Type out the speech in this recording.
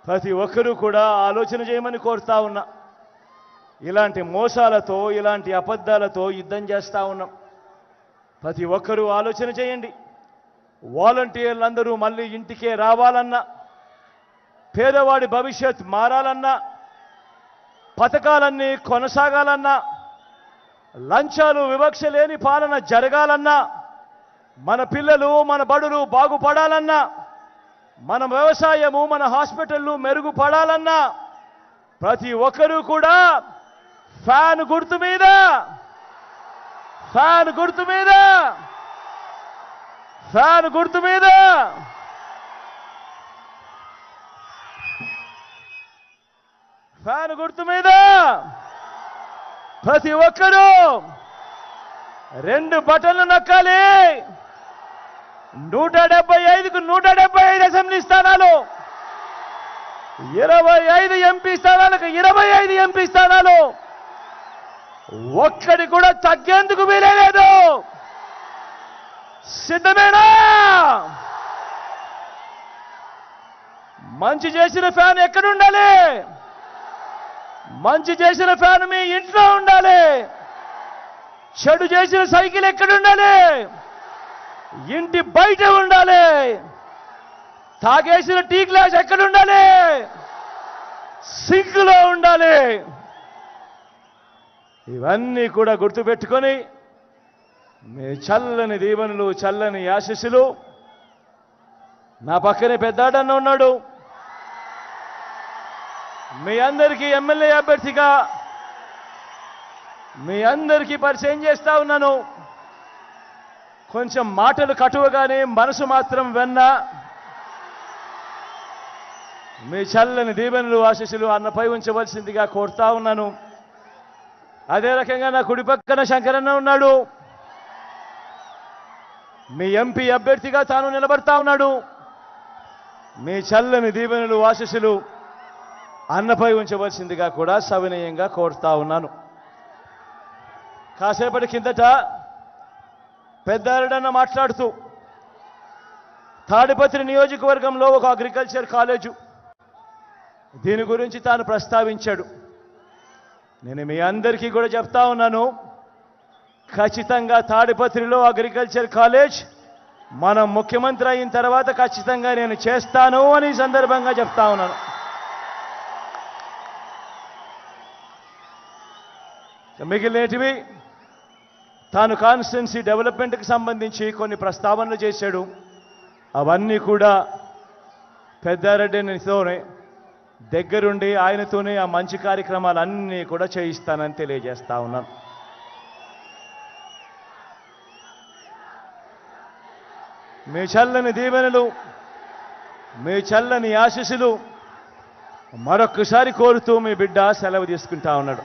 ప్రతి ఒక్కరూ కూడా ఆలోచన చేయమని కోరుతా ఉన్నా. ఇలాంటి మోసాలతో ఇలాంటి అబద్ధాలతో యుద్ధం చేస్తా ఉన్నాం. ప్రతి ఒక్కరూ ఆలోచన చేయండి. వాలంటీర్లందరూ మళ్ళీ ఇంటికే రావాలన్నా, పేదవాడి భవిష్యత్ మారాలన్నా, పథకాలన్నీ కొనసాగాలన్నా, లంచాలు వివక్ష లేని పాలన జరగాలన్నా, మన పిల్లలు మన బడులు బాగుపడాలన్నా, మన వ్యవసాయము మన హాస్పిటళ్ళు మెరుగుపడాలన్నా ప్రతి ఒక్కరూ కూడా ఫ్యాన్ గుర్తు మీద ఫ్యాన్ గుర్తు మీద ఫ్యాన్ గుర్తు మీద ఫ్యాన్ గుర్తు మీద ప్రతి ఒక్కరూ 2 బటన్లు నొక్కాలి. 175కు 175 అసెంబ్లీ స్థానాలు, 25 ఎంపీ స్థానాలకు 25 ఎంపీ స్థానాలు, ఒక్కడి కూడా తగ్గేందుకు వీలేదు. సిద్ధమేనా? మంచి చేసిన ఫ్యాన్ ఎక్కడుండాలి? మంచి చేసిన ఫ్యాన్ మీ ఇంట్లో ఉండాలి. చెడు చేసిన సైకిల్ ఎక్కడుండాలి? ఇంటి బయట ఉండాలి. తాగేసిన టీ గ్లాస్ ఎక్కడుండాలి? సింక్లో ఉండాలి. ఇవన్నీ కూడా గుర్తుపెట్టుకొని మీ చల్లని దీవెనలు, చల్లని ఆశీస్సులు. నా పక్కనే పెద్దాడన్న ఉన్నాడు. మీ అందరికీ ఎమ్మెల్యే అభ్యర్థిగా మీ అందరికీ పరిచయం చేస్తా ఉన్నాను. కొంచెం మాటలు కటువగానే మనసు మాత్రం వెన్న. మీ చల్లని దీవెనలు, ఆశీస్సులు అన్నపై ఉంచవలసిందిగా కోరుతా ఉన్నాను. అదే రకంగా నా కుడి పక్కన శంకరన్న ఉన్నాడు. మీ ఎంపీ అభ్యర్థిగా తాను నిలబడతా ఉన్నాడు. మీ చల్లని దీవెనలు, ఆశీస్సులు అన్నపై ఉంచవలసిందిగా కూడా సవినయంగా కోరుతా ఉన్నాను. కాసేపటి కిందట పెద్దారెడ్డన్న మాట్లాడుతూ తాడిపత్రి నియోజకవర్గంలో ఒక అగ్రికల్చర్ కాలేజు, దీని గురించి తాను ప్రస్తావించాడు. నేను మీ అందరికీ కూడా చెప్తా ఉన్నాను, ఖచ్చితంగా తాడిపత్రిలో అగ్రికల్చర్ కాలేజ్ మన ముఖ్యమంత్రి అయిన తర్వాత ఖచ్చితంగా నేను చేస్తాను అని ఈ సందర్భంగా చెప్తా ఉన్నాను. మిగిలినటివి తాను కాన్స్టిట్యున్సీ డెవలప్మెంట్కి సంబంధించి కొన్ని ప్రస్తావనలు చేశాడు. అవన్నీ కూడా పెద్దారెడ్డితోనే దగ్గరుండి ఆయనతోనే ఆ మంచి కార్యక్రమాలన్నీ కూడా చేయిస్తానని తెలియజేస్తా ఉన్నాను. మీ చల్లని దీవెనలు, మీ చల్లని ఆశీస్సులు మరొక్కసారి కోరుతూ మీ బిడ్డ సెలవు తీసుకుంటా ఉన్నాడు.